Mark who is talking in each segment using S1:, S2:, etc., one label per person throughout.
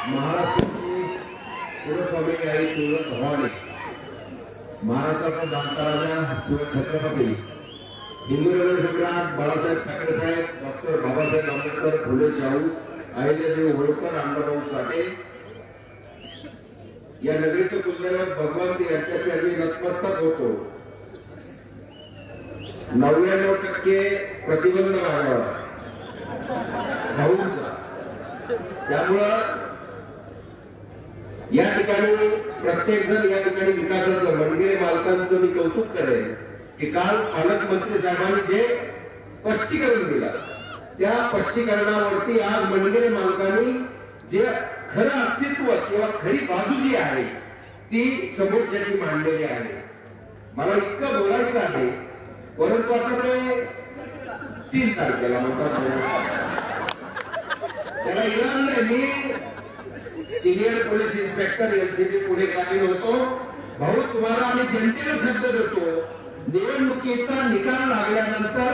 S1: महाराष्ट्राची कुलस्वामी आई तुळस भवानी, महाराष्ट्राचा जाणता राजा शिवछत्रपती, हिंदू हृदय सम्राट बाळासाहेब ठाकरे साहेब, डॉक्टर बाबासाहेब आंबेडकर, फुले शाहू, अहिल्यादेवी होळकर, अण्णाभाऊ साठे या नगरीचे कुलदैवत भगवंत यांच्या चरणी नतमस्तक होतो. 99% प्रतिबंध मागावा भाऊंचा. त्यामुळं या ठिकाणी प्रत्येक जण या ठिकाणी विकासाचं म्हणजे मालकांचं मी कौतुक करेन की काल पालकमंत्री साहेबांनी जे स्पष्टीकरण दिलं त्या स्पष्टीकरणावरती आज मनगेरे मालकांनी जे खरं अस्तित्व किंवा खरी बाजू जी आहे ती समोरच्याची मांडलेली आहे. मला इतकं बोलायचं आहे परंतु आता ते 3 तारखेला म्हणतात त्याला इलाज नाही. मी senior police inspector LCB Pune ग्रामीण होतो. भाऊ तुम्हाला आम्ही जनतेला शब्द देतो, निवडणुकीचा निकाल लागल्यानंतर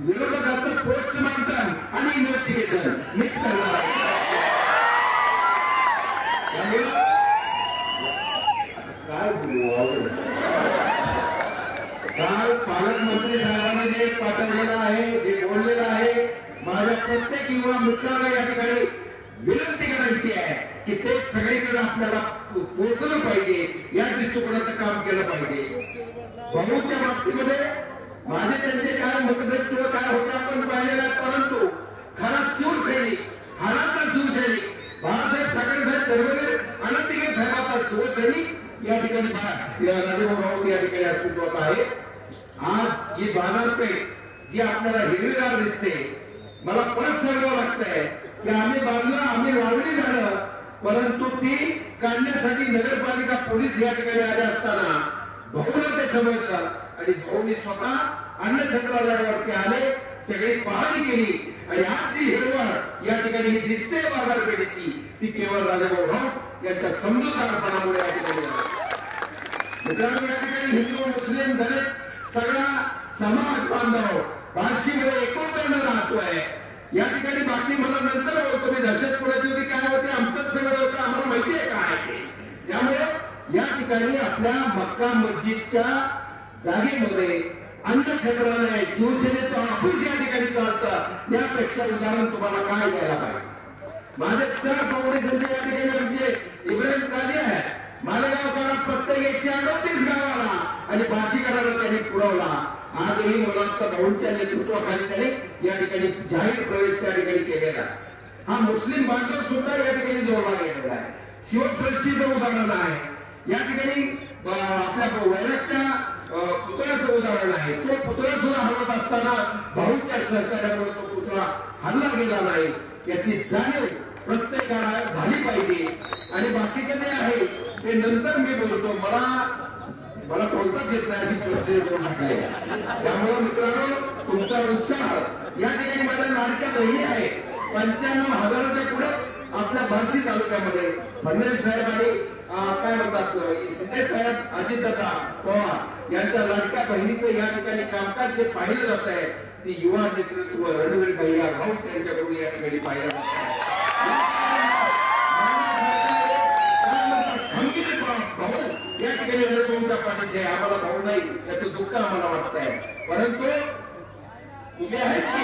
S1: विरोधकाचं पोस्टमार्टम आणि इन्व्हेस्टिगेशन मीच करणार आहे. काय बोलू, काल पालकमंत्री साहेबांनी जे पाठवलेलं आहे, जे बोललेलं आहे, माझ्या प्रत्येक युवा मित्राला या ठिकाणी विनंती करायची आहे की ते सगळीकडे आपल्याला पोहोचलं पाहिजे, या दृष्टिकोनाचं काम केलं पाहिजे. भाऊच्या बाबतीमध्ये माझे त्यांचे काय मतभेद किंवा काय होते आपण पाहिलेलं आहे, परंतु खरा शिवसैनिक, खराचा शिवसैनिक बाळासाहेब ठाकरे साहेब धर्मवीर अनंतिके साहेबांचा शिवसैनिक या ठिकाणी राजेभाऊ राऊत या ठिकाणी अस्तित्वात आहे. आज ही बाजारपेठ जी आपल्याला हिरवीगार दिसते, मला परत सांगावं लागतंय की आम्ही बांधलं, आम्ही वावडी झालं, परंतु ती काढण्यासाठी नगरपालिका पोलीस या ठिकाणी आले असताना भाऊला ते समजलं आणि भाऊनी स्वतः अन्नछत्रालयावरती आले, सगळी पाहणी केली आणि आज जी हिरवळ या ठिकाणी ही दिसते बाजारपेठेची ती केवळ राजेभाऊ राऊत यांच्या समजूतदारपणामुळे या ठिकाणी मित्रांनो, या ठिकाणी हिंदू मुस्लिम दलित सगळा समाज बांधव बार्शीमध्ये एकोप्यानं राहतोय. या ठिकाणी बाकी मला नंतर बोलतो मी दहशत कोणाची होती काय होती आमचंच सगळं होतं, आम्हाला माहिती आहे काय ते. त्यामुळे या ठिकाणी आपल्या मक्का मस्जिदच्या जागेमध्ये अन्नछत्रालय शिवसेनेचं ऑफिस या ठिकाणी चालतं. यापेक्षा उदाहरण तुम्हाला काय द्यायला पाहिजे. माझे स्टार काँग्रेस या ठिकाणी आमचे इब्राहिम काजी आहे, मालेगावकरांना प्रत्येक 138 गावाला आणि बार्शीकरांना त्यांनी पुरवला. आजही मला वाटतं भाऊंच्या नेतृत्वाखाली त्यांनी या ठिकाणी जाहीर प्रवेश त्या ठिकाणी केलेला. हा मुस्लिम बांधव सुद्धा या ठिकाणी जोडला गेलेला आहे. शिवसृष्टीचं उदाहरण आहे. या ठिकाणी आपल्या वैरागच्या पुतळ्याचं उदाहरण आहे. तो पुतळा सुद्धा हलवत असताना भाऊच्या सहकार्यामुळे तो पुतळा हल्ला गेला नाही याची जाणीव प्रत्येकाला झाली पाहिजे. आणि बाकीचे जे आहे ते नंतर मी बोलतो, मला बोलताच येत नाही अशी परिस्थिती करून टाकली. त्यामुळे मित्रांनो तुमचा उत्साह या ठिकाणी माझ्या लाडक्या बहिणी आहे 95,000च्या पुढे आपल्या बार्शी तालुक्यामध्ये फडणवीस साहेब आणि काय म्हणतात शिंदे साहेब, अजितदादा पवार यांच्या लाडक्या बहिणीचं या ठिकाणी कामकाज जे पाहिलं जात आहे ती युवा नेतृत्व रणवीर भैया राऊत यांच्याकडून या ठिकाणी पाहिलं जात आहे. भाऊ या ठिकाणी रणवीरच्या पाठीशी आहे. आम्हाला भाऊ नाही याचं दुःख आम्हाला वाटतंय, परंतु तुम्ही आहेत की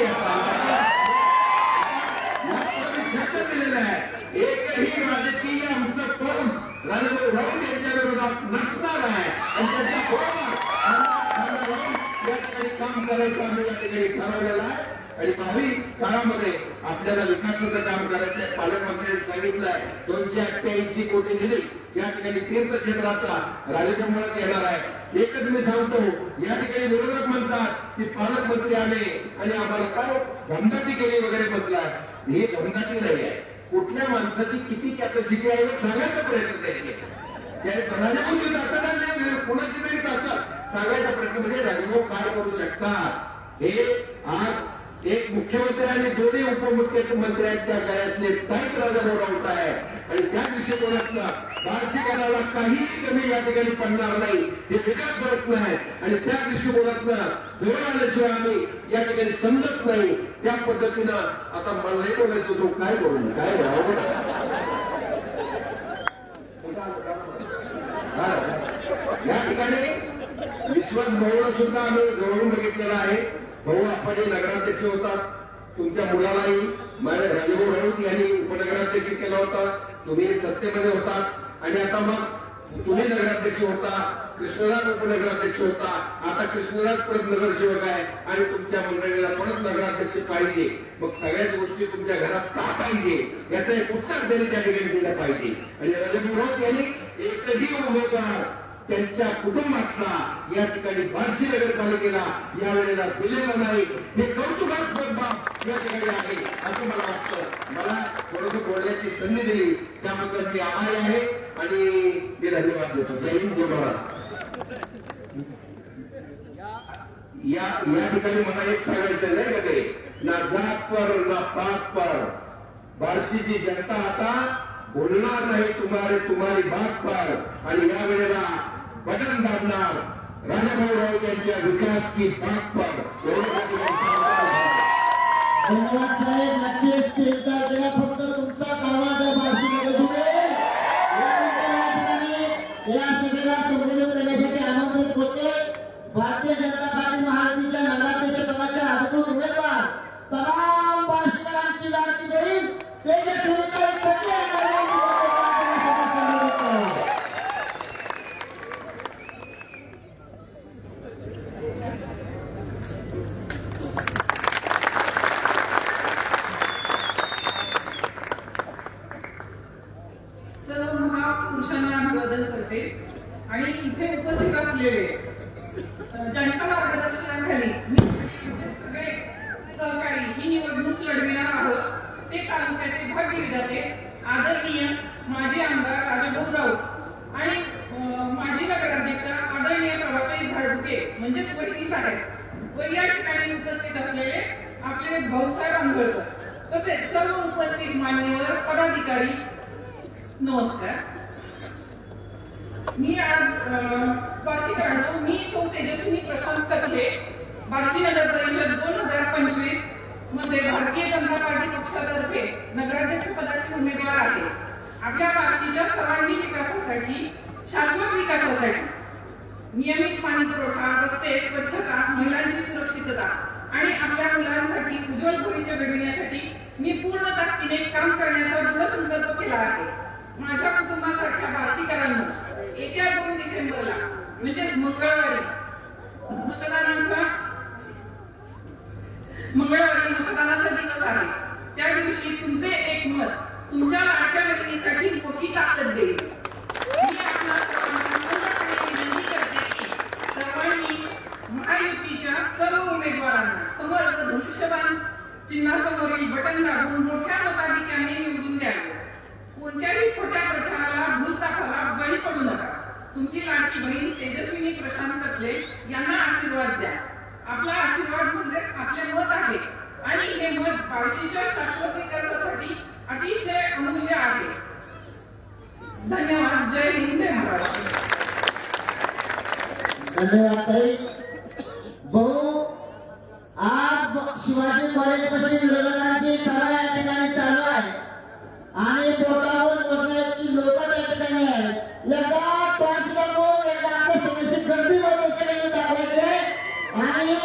S1: शब्द दिलेला आहे एकही राजकीय आमचं पाऊल राजेभाऊ राऊत यांच्या विरोधात नसणार आहे आणि त्याच्या या ठिकाणी काम करायचं आम्ही या ठिकाणी ठरवलेलं आहे. आणि भावी काळामध्ये आपल्याला विकासाचं काम करायचं. पालकमंत्र्यांनी सांगितलंय 288 कोटी निधी या ठिकाणी तीर्थक्षेत्राचा राजकमळात येणार आहे. एकच मी सांगतो, या ठिकाणी विरोधक म्हणतात की पालकमंत्री आले आणि आम्हाला काय धमदाटी केली वगैरे म्हटलं. ही धमदाटी नाही आहे. कुठल्या माणसाची किती कॅपॅसिटी आहे हे सांगायचा प्रयत्न त्यांनी केला. राजमंत्री ताकद नाही, कुणाची तरी ताकद सांगायचा प्रयत्न म्हणजे राजभाऊ काय करू शकतात हे. आज एक मुख्यमंत्री आणि दोन्ही उपमुख्यमंत्र्यांच्या गळ्यातले ताईत राजेभाऊ राऊत आहे आणि त्या दृष्टिकोनातनं बार्शीकराला काही कमी या ठिकाणी पडणार नाही हे विचार करत नाही. आणि त्या दृष्टिकोनातनं जवळ आल्याशिवाय आम्ही या ठिकाणी समजत नाही. त्या पद्धतीनं आता मला नाही बोलायचं तो काय करून काय या ठिकाणी विश्वास भाऊला सुद्धा आम्ही जवळून बघितलेला आहे. भाऊ आपण नगराध्यक्ष होता, तुमच्या मुलालाही माझ्या राजभाऊ राऊत यांनी उपनगराध्यक्ष केला होता, तुम्ही सत्तेमध्ये होता आणि आता मग तुम्ही नगराध्यक्ष होता, कृष्णराज उपनगराध्यक्ष होता, आता कृष्णराज परत नगरसेवक आहे आणि तुमच्या मंडळीला परत नगराध्यक्ष पाहिजे. मग सगळ्याच गोष्टी तुमच्या घरात का पाहिजे याचं एक उत्तर त्यांनी त्या ठिकाणी दिलं पाहिजे. आणि राजभाऊ राऊत यांनी एकही उमेदवार त्यांच्या कुटुंबातला या ठिकाणी बार्शी नगरपालिकेला यावेळेला दिलेलं नाही. हे कौतुकास्पद बाब या ठिकाणी आहे असं मला वाटतं. मला थोडंसं बोलण्याची संधी दिली त्याबद्दल मी आभारी आहे आणि मी धन्यवाद देतो. जय हिंद, जय महाराज. या ठिकाणी मला एक सांगायचं नाही का, ते ना जात पर ना पात पर, बार्शीची जनता आता बोलणार नाही तुम्हारी बात पर. आणि या वेळेला बटन दाबणार राजाभाऊ राऊत यांच्या विकास की बात पर.
S2: धन्यवाद साहेब. नक्कीच तीर्थार केला, फक्त तुमचा आवाज आहे बार्शीमध्ये घुमेल. या सभेला संबोधित करण्यासाठी आमंत्रित होते भारतीय जनता पार्टी महायुतीच्या नगराध्यक्ष पदाच्या अधिकृत उमेदवार तमाम बार्शीकरांची लाडकी बहीण तेजस्विनीताई खडके
S3: सर्व महापुरुषांना अभिवादन करते आणि इथे उपस्थित असलेले ज्यांच्या मार्गदर्शनाखाली मी सगळे सहकारी ही निवडणूक लढविणार आहोत ते तालुक्याचे भाग्य विधाते आदरणीय माजी आमदार राजाभाऊ राऊत आणि माजी नगराध्यक्ष आदरणीय प्रभाताई झाडुके म्हणजेच वडील साहेब व या ठिकाणी उपस्थित असलेले आपले भाऊसाहेब अंगळकर तसेच सर्व उपस्थित मान्यवर पदाधिकारी नमस्कार. मी आज बार्शीकरांनो, मी सौ तेजस्विनी प्रशांत कथले बार्शी नगर परिषद 2025 मध्ये भारतीय जनता पार्टी पक्षातर्फे नगराध्यक्ष पदाची उमेदवार आहे. आपल्या बार्शीच्या सर्वांगीण विकासासाठी, शाश्वत विकासासाठी नियमित पाणी पुरवठा, रस्ते, स्वच्छता, महिलांची सुरक्षितता आणि आपल्या मुलांसाठी उज्ज्वल भविष्य घडविण्यासाठी मी पूर्ण ताकदीने काम करण्याचा दृढसंकल्प केला आहे. माझ्या कुटुंबासारख्या बार्शीकरांना येत्या 2 डिसेंबरला म्हणजेच मंगळवारी मतदानाचा दिवस आहे. त्या दिवशी तुमचे एक मत तुमच्या लाडक्या बहिणीसाठी मोठी ताकद देईल. मी आपल्या सर्वांना विनंती करते की सर्वांनी महायुतीच्या सर्व उमेदवारांना कमळ व धनुष्यबाण चिन्हासमोरील बटन दाबून मोठ्या मताधिक्याने निवडून द्यावे. कोणत्याही खोट्या प्रचाराला, भूलथापाला बळी पडू नका. तुमची लाडकी बहीण तेजस्विनी प्रशांत कथले यांना आशीर्वाद द्या. आपला आशीर्वाद म्हणजेच आपले मत आहे आणि हे मत बार्शीच्या शाश्वत विकासासाठी अतिशय अमूल्य आहे. धन्यवाद. जय हिंद, जय महाराष्ट्र.
S2: धन्यवाद ताई. भाऊ, आज शिवाजी कॉलेज पाशी विरोधकांची सभा या ठिकाणी चालू आहे आणि बोटावर मोजण्याची लोक त्या ठिकाणी आहेत. एकदा टॉर्च दाखवून एकदा आपल्या सदस्य गर्दी मध्ये सगळे दाखवायचे आणि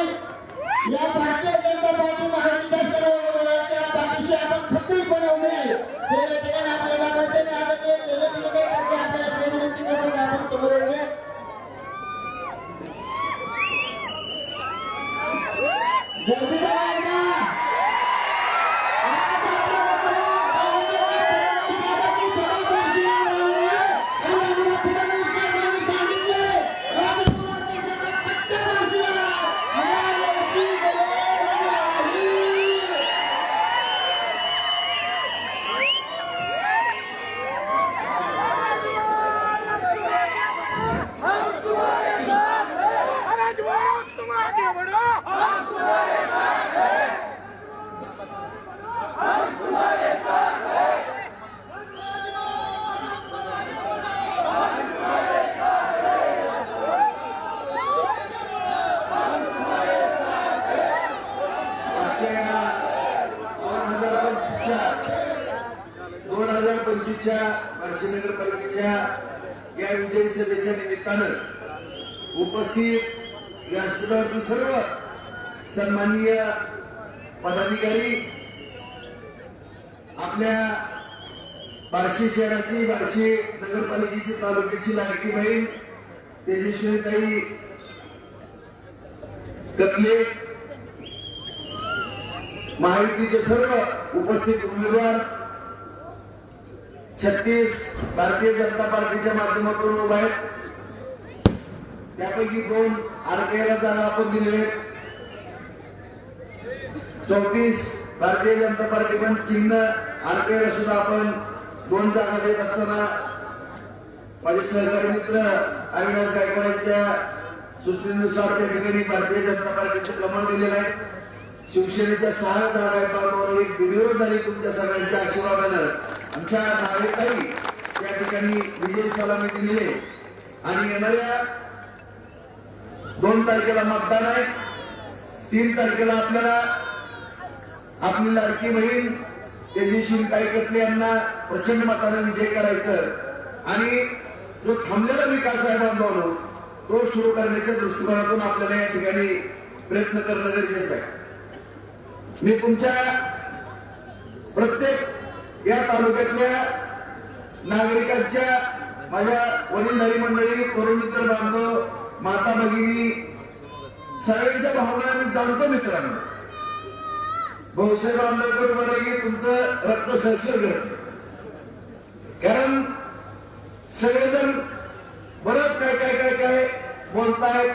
S2: या भारतीय जनता पार्टी महायुतीच्या सर्व उमेदवारांच्या पाठीशी आपण खंबीरपणे उभे आहे हे या ठिकाणी आपल्याला दाखवायचे. मी आता ते तेजस्विनी आपल्याला विनंती करतो की आपण समोर येऊया. गर्दी करायला
S1: बार्शी नगरपालिकेच्या या विजयी सभेच्या निमित्तानं उपस्थित व्यासपीठावरती सर्व सन्माननीय पदाधिकारी, आपल्या बार्शी शहराची, बार्शी नगरपालिकेची, तालुक्याची लाडकी बहीण तेजस्विनीताई कटले, महायुतीचे सर्व उपस्थित उमेदवार, 36 भारतीय जनता पार्टीच्या माध्यमातून उभा आहेत, त्यापैकी 2 आरपीआयला जागा आपण दिले, 34 भारतीय जनता पार्टी पण चिन्ह आरपीआयला सुद्धा आपण 2 जागा देत असताना माझे सहकारी मित्र अविनाश गायकवाडच्या सूचनेनुसार त्या ठिकाणी भारतीय जनता पार्टीचं कमळ दिलेलं आहे. शिवसेनेच्या 6 जागा एक बिनविरोध झाली तुमच्या सगळ्यांच्या आशीर्वादानं. आमच्या नागरिकांनी त्या ठिकाणी विजय सलामी दिलेली आहे आणि येणाऱ्या 2 तारखेला मतदान आहे. 3 तारखेला आपल्याला आपली लाडकी बहीण तेजस्विनीताई कटले यांना प्रचंड मताने विजय करायचं आणि जो थांबलेला विकास आहे बांधवांनो तो सुरू करण्याच्या दृष्टिकोनातून आपल्याला या ठिकाणी प्रयत्न करणं गरजेचं आहे. मी तुमच्या प्रत्येक या तालुक्यातल्या नागरिकांच्या, माझ्या वडीलधारी मंडळी, तरुण मित्र बांधव, माता भगिनी सगळ्यांच्या भावना मी जाणतो मित्रांनो. भाऊसाहेब आंबेडकर म्हणाले की तुमचं रक्त सरसर घडतं, कारण सगळेजण बरंच काय काय काय काय बोलतायत.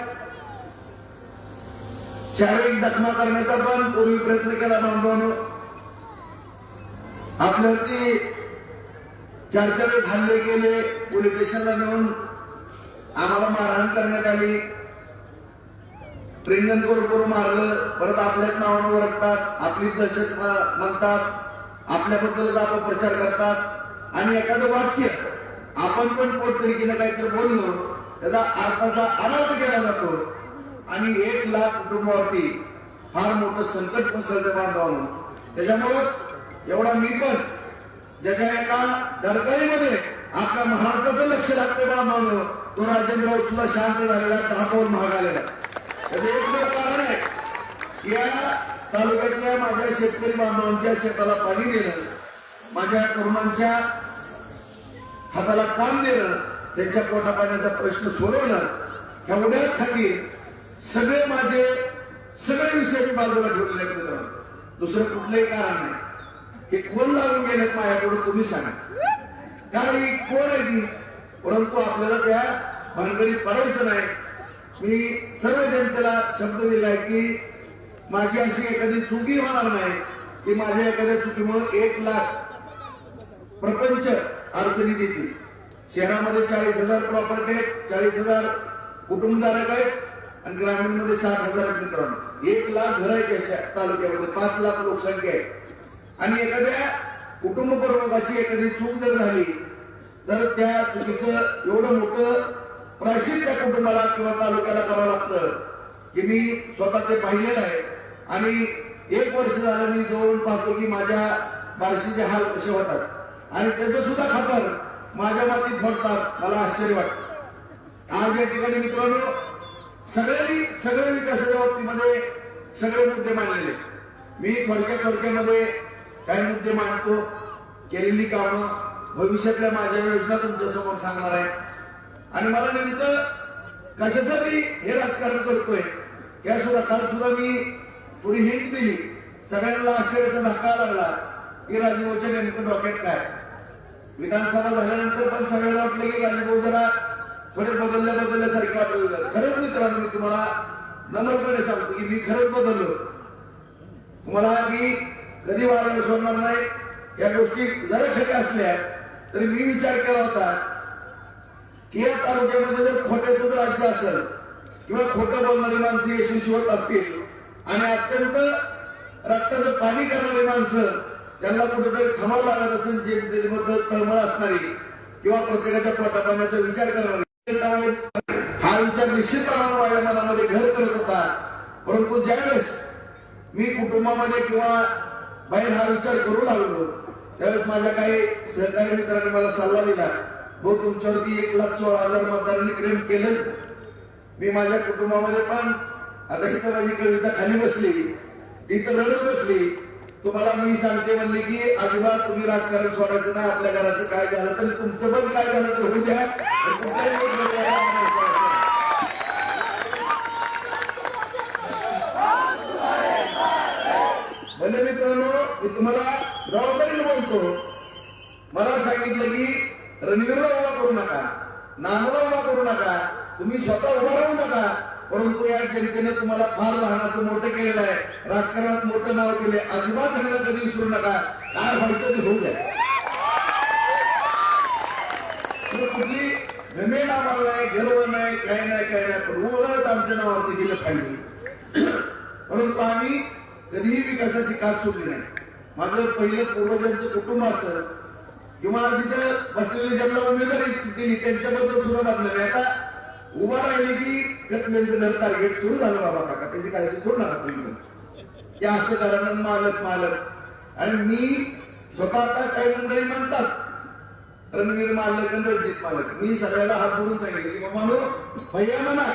S1: शारीरिक जखमा करण्याचा पण पूर्वी प्रयत्न केला बांधवांनो. आपल्यावरती 4 वेळेस हल्ले केले, पोलीस स्टेशनला नेऊन आम्हाला मारहाण करण्यात आली, रिंगण करून मारलं, परत आपल्याच नावानं ओरडतात, आपली दहशत म्हणतात, आपल्याबद्दलच अपप्रचार करतात आणि एखादं वाक्य आपण पण पोटतिडकीनं काहीतरी बोललो त्याचा अर्थाचा अनर्थ केला जातो आणि 1 लाख कुटुंबावरती फार मोठं संकट पसरतं बांधवांनो. त्याच्यामुळं एवढा मी पण ज्याच्या एका दरकाळीमध्ये आपल्या महाराष्ट्राचं लक्ष लागतं बांधवांनो, तो राजेंद्र सुद्धा शांत झालेला, 10 पाऊल महाग आलेला. त्याचं एकच कारण आहे की या तालुक्यातल्या माझ्या शेतकरी बांधवांच्या शेताला पाणी देणं, माझ्या तरुणांच्या हाताला काम देणं, त्यांच्या पोटापाण्याचा प्रश्न सोडवणं, एवढ्या खाली सगळे माझे सगळे विषय मी बाजूला ठेवलेले आहेत मित्रांनो. दुसरं कुठलंही कारण नाही. हे कोण लागून गेलेत माझ्याकडून तुम्ही सांगा, काय कोण आहे ती, परंतु आपल्याला त्या भानगडीत पडायचं नाही. मी सर्व जनतेला शब्द दिलाय की माझी अशी एखादी चुकी होणार नाही की माझ्या एखाद्या चुकीमुळे 1 लाख प्रपंच अडचणी देतील. शहरामध्ये 40,000 प्रॉपर्टी आहेत, 40,000 कुटुंबधारक आहेत आणि ग्रामीण मध्ये 60,000 मित्रांनो. 1 लाख घर आहे त्या तालुक्यामध्ये, 5 लाख लोकसंख्या आहे आणि एखाद्या कुटुंब प्रमुखाची एखादी चूक जर झाली तर त्या चुकीचं एवढं मोठं प्रायश्चित्त त्या कुटुंबाला किंवा तालुक्याला करावं लागतं की मी स्वतः ते पाहिलेलं आहे आणि 1 वर्ष झालं मी जवळून पाहतो की माझ्या बार्शीचे हाल कसे होतात आणि त्याचं सुद्धा खापर माझ्या मातीत फोडतात. मला आश्चर्य वाटतं. आज या ठिकाणी मित्रांनो सगळे विकासाच्या बाबतीमध्ये सगळे मुद्दे मांडलेले. मी थोडक्यामध्ये काही मुद्दे मांडतो, केलेली कामं, भविष्यातल्या माझ्या योजना तुमच्या समोर सांगणार आहे आणि मला नेमकं कशासाठी हे राजकारण करतोय या सुद्धा काल सुद्धा मी थोडी हिंट दिली. सगळ्यांना आश्चर्याचा धक्का लागला की राजभाऊच्या नेमकं डोक्यात काय. विधानसभा झाल्यानंतर पण सगळ्यांना वाटलं की राजभाऊ जरा थोडे बदलल्यासारखे वाटलं. खरंच मित्रांनो मी तुम्हाला नम्रपणे सांगतो की मी खरंच बदललो. तुम्हाला मी कधी वारं सोडणार नाही. या गोष्टी जरा खऱ्या असल्या तरी मी विचार केला होता की या तालुक्यामध्ये जर खोट्याचं राज्य असेल किंवा खोटं बोलणारी माणसं यशस्वी होत असतील आणि अत्यंत रक्ताचं पाणी करणारी माणसं त्यांना कुठेतरी थांबावं लागत असेल, जनतेबद्दल तळमळ असणारी किंवा प्रत्येकाच्या पोटापाण्याचा विचार करणारी, हा विचार निश्चितपणाने माझ्या मनामध्ये घर करत होता. परंतु ज्यावेळेस मी कुटुंबामध्ये किंवा बाहेर हा विचार करू लागलो त्यावेळेस माझ्या काही सहकारी मित्रांनी मला सल्ला दिला हो तुमच्यावरती 1,16,000 मतदारांनी प्रेम केलंच. मी माझ्या कुटुंबामध्ये पण आता इथं माझी कविता खाली बसली, इथं रडत बसली. तुम्हाला मी सांगते म्हणले की अजिबात तुम्ही राजकारण सोडायचं नाही. आपल्या घराचं काय झालं तर तुमचं पण काय झालं तर होऊ द्या. कुठल्याही गोष्टीला भले मित्रांनो, मी तुम्हाला जबाबदारीने बोलतो. मला सांगितलं की रणवीरला उभा करू नका, नानाला उभा करू नका, तुम्ही स्वतः उभा राहू नका. परंतु या जनतेनं तुम्हाला फार लहानाचं मोठं केलेलं आहे, राजकारणात मोठं नाव केले. अजिबात ह्याला कधी विसरू नका. काय व्हायचं ते होऊ द्या. कुठली घमेंड आम्हाला नाही, गर्व नाही, काही नाही, काही नाही. पण उगाच आमच्या नावावरती गेलं पाहिजे. परंतु आम्ही कधीही विकासाची कास सोडली नाही. माझं पहिलं पूर्वजांचं कुटुंब असं किंवा जिथं बसलेले ज्यांना उमेदवारी दिली त्यांच्याबद्दल सुद्धा बातम्या नाही. आता उभा राहिले की त्यांचं घर टार्गेट सुरू झालं. बाबा काका त्याची काळजी करू नका तुम्ही, की असं कारण मालक मालक. आणि मी स्वतः आता काही मंडळी म्हणतात रणवीर मालक आणि रणजित मालक. मी सगळ्याला हात जोडून सांगितले की बाबा भैया म्हणा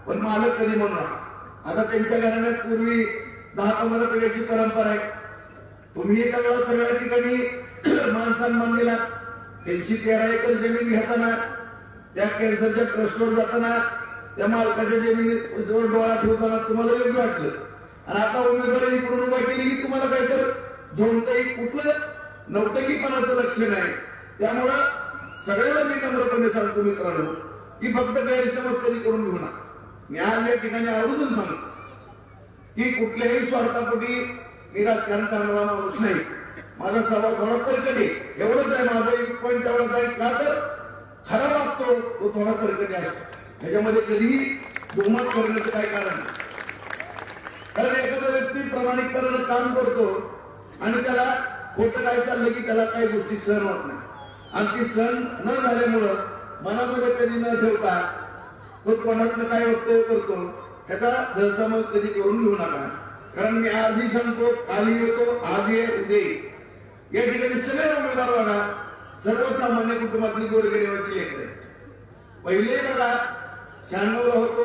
S1: पण मालक कधी म्हणू नका. आता त्यांच्या घराण्यात पूर्वी 10-15 पिढ्याची परंपरा आहे. तुम्ही एका सगळ्या ठिकाणी मान सन्मान दिला. त्यांची 13 एकर जमीन घेताना, त्या कॅन्सरच्या ट्रस्टवर जाताना, त्या मालकाच्या जमिनीवर डोळा ठेवताना तुम्हाला योग्य वाटलं. आणि आता उमेदवारी इकडून उभा केली की तुम्हाला काहीतर झोंबतही कुठलं नौटंकीपणाचं लक्ष नाही. त्यामुळं सगळ्याला मी नम्रपणे सांगतो मित्रांनो की फक्त गैरसमज कधी करून घेऊ नका. मी आज या ठिकाणी आवर्जून सांगतो की कुठल्याही स्वार्थापोटी मी राजकारण करणारा माणूस नाही. माझा स्वभाव थोडा तरकटे एवढंच आहे. माझा पॉईंट एवढाच आहे का तर खरा वागतो तो थोडा तरकटे असतो. ह्याच्यामध्ये कधीही दुमत करण्याचं काय कारण नाही. कारण एखादा व्यक्ती प्रामाणिकपणानं काम करतो आणि त्याला खोटं काय चाललं की त्याला काही गोष्टी सहन होत नाही. आणि ती सहन न झाल्यामुळं मनामध्ये कधी न ठेवता तो कोणातनं काय वक्तव्य करतो ह्याचा गैरसमज कधी करून घेऊ नका. कारण मी आजही सांगतो, कालही येतो, आज ये उद्या ये. या ठिकाणी सगळे उमेदवार बघा सर्वसामान्य कुटुंबातली गोरगरिबाची लेकर आहे. पहिले बघा 96 ला होतो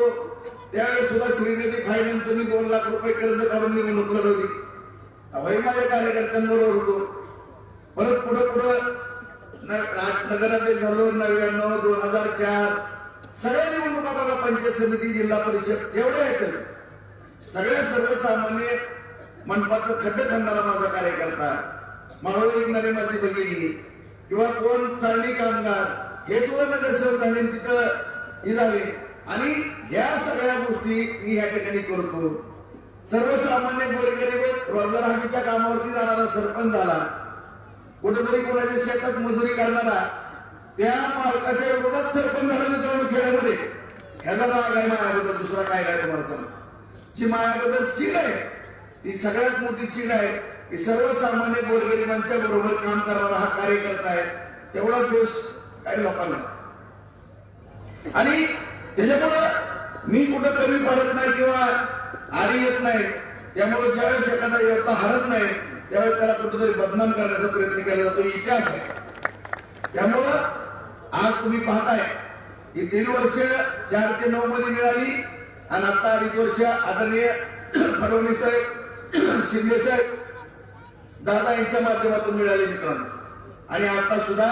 S1: त्यावेळेस सुद्धा श्रीनिधी फायनान्स मी 2 लाख रुपये कर्ज काढून निवडणूक लढवली. तेव्हाही माझ्या कार्यकर्त्यांबरोबर होतो. परत पुढं नगराध्यक्ष झालो 99, 2004 सगळ्या निवडणुका बघा. पंचायत समिती, जिल्हा परिषद जेवढे आहेत सगळ्या सर्वसामान्य मनपातलं खड्डे खणणारा माझा कार्यकर्ता, मावळ विकणारी माझी भगिनी किंवा कोण चालणी कामगार हे सुद्धा नगरसेवक झाले, तिथं झाले. आणि या सगळ्या गोष्टी मी या ठिकाणी करतो. सर्वसामान्य गोरगरीब रोजगार हमीच्या कामावरती जाणारा सरपंच झाला. कुठेतरी कोणाच्या शेतात मजुरी करणारा त्या मालकाच्या विरोधात सरपंच झाला मित्रांनो खेड्यामध्ये. ह्याचा राग आहे मायाबद्दल, दुसरा काय काय तुम्हाला सांग. जी मायाबद्दल चीड आहे ती सगळ्यात मोठी चीड आहे की सर्वसामान्य गोरगरिबांच्या बरोबर काम करणारा हा कार्यकर्ता आहे. तेवढा दोष काही लोकांना. आणि त्याच्यामुळं मी कुठं कमी पडत नाही किंवा आरी येत नाही. त्यामुळे ज्यावेळेस एखादा योद्धा हरत नाही त्यावेळेस त्याला कुठेतरी बदनाम करण्याचा प्रयत्न केला जातो. इतिहास आहे. त्यामुळं आज तुम्ही पाहताय की 3 वर्ष 4 ते 9 मध्ये मिळाली आणि आता 2.5 वर्ष आदरणीय फडणवीस साहेब, शिंदे साहेब, दादा यांच्या माध्यमातून मिळाली मित्रांनो. आणि आता सुद्धा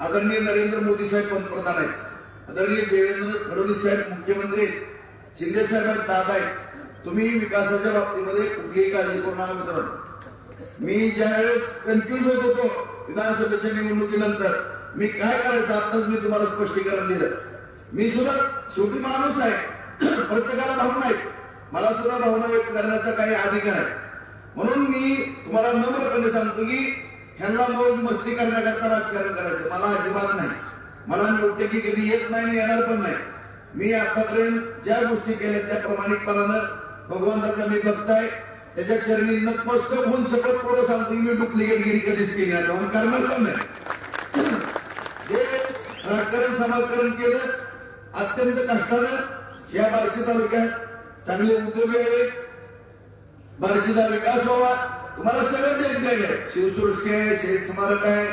S1: आदरणीय नरेंद्र मोदी साहेब पंतप्रधान आहेत, आदरणीय देवेंद्र फडणवीस साहेब मुख्यमंत्री आहेत, शिंदे साहेब आहेत, दादा आहेत. तुम्ही विकासाच्या बाबतीमध्ये कुठलीही काळजी करू नका मित्रांनो. मी ज्यावेळेस कन्फ्युज होत होतो विधानसभेच्या निवडणुकीनंतर मी काय करायचं आताच मी तुम्हाला स्पष्टीकरण दिलं. मी सुद्धा शेवटी माणूस आहे, प्रत्येकाला भावना आहेत. मला सुद्धा भावना व्यक्त करण्याचा काही अधिकार आहे. म्हणून मी तुम्हाला नम्रपणे सांगतो की ह्यांना मौज मस्ती करण्याकरता राजकारण करायचं मला अजिबात नाही. मला नौटंकी कधी येत नाही, मी येणार पण नाही. मी आतापर्यंत ज्या गोष्टी केल्या त्या प्रामाणिकपणानं भगवंताचा मी भक्त आहे. त्याच्या चरणी नतमस्तक होऊन शपथ पुढे सांगतो मी डुप्लिकेटगिरी कधीच केली नाही आणि करणार पण नाही. जे राजकारण समाजकारण केलं अत्यंत कष्टानं या बार्शी तालुक्यात चांगले उद्योग यावे, बार्शीचा विकास व्हावा. तुम्हाला सगळं जे आहे शिवसृष्टी आहे, शेत स्मारक आहे,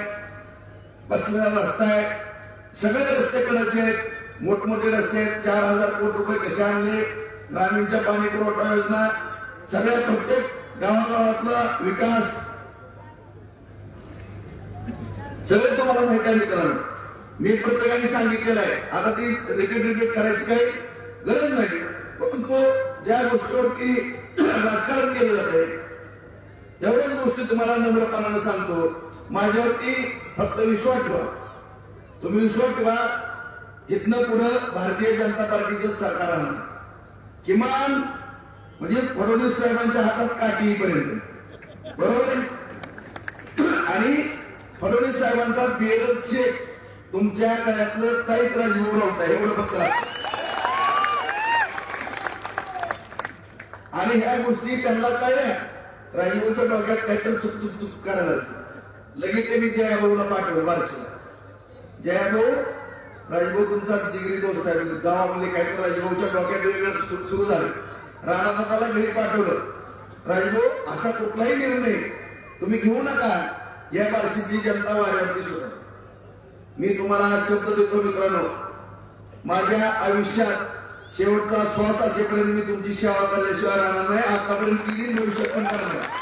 S1: बसलेला रस्ता आहे, सगळे रस्ते कडाचे आहेत, मोठमोठे रस्ते आहेत. 4,000 कोटी रुपये कसे आणले, ग्रामीणच्या पाणी पुरवठा योजना, सगळ्या प्रत्येक गावागावातला विकास सगळं तुम्हाला माहिती आहे मित्रांनो. मी प्रत्येकाने सांगितलेलं आहे, आता ती रिपीट करायची काही गरज नाही. परंतु ज्या गोष्टीवरती राजकारण केलं जातंय एवढ्याच गोष्टी तुम्हाला नम्रपणानं सांगतो. माझ्यावरती फक्त विश्वास ठेवा, तुम्ही विश्वास ठेवा. इथनं पुढं भारतीय जनता पार्टीचं सरकार आणणार, किमान म्हणजे फडणवीस साहेबांच्या हातात काठी येईपर्यंत, बरोबर आहे. आणि फडणवीस साहेबांचा बेगर चेक तुमच्या गळ्यातलं काही राजभाऊ लावता एवढं फक्त असं. आणि ह्या गोष्टी त्यांना काय राजभाऊच्या डोक्यात काहीतरी चुक करायला लगेच त्यांनी जयाभाऊला पाठवलं बारशीला. जयाभाऊ, राजभाऊ तुमचा जिगरी दोस्त आहे, म्हणजे जावा म्हणजे काहीतरी राजभाऊच्या डोक्यात वेगळं सुरू झालं. राणादादाला घरी पाठवलं. राजभाऊ असा कुठलाही निर्णय तुम्ही घेऊ नका, या बारशीतली जनता वाऱ्यावरती सुद्धा. मी तुम्हाला आज शब्द देतो मित्रांनो, माझ्या आयुष्यात शेवटचा श्वास असेपर्यंत मी तुमची सेवा करल्याशिवाय राहणार नाही. आतापर्यंत केली, भविष्यात पण करणार.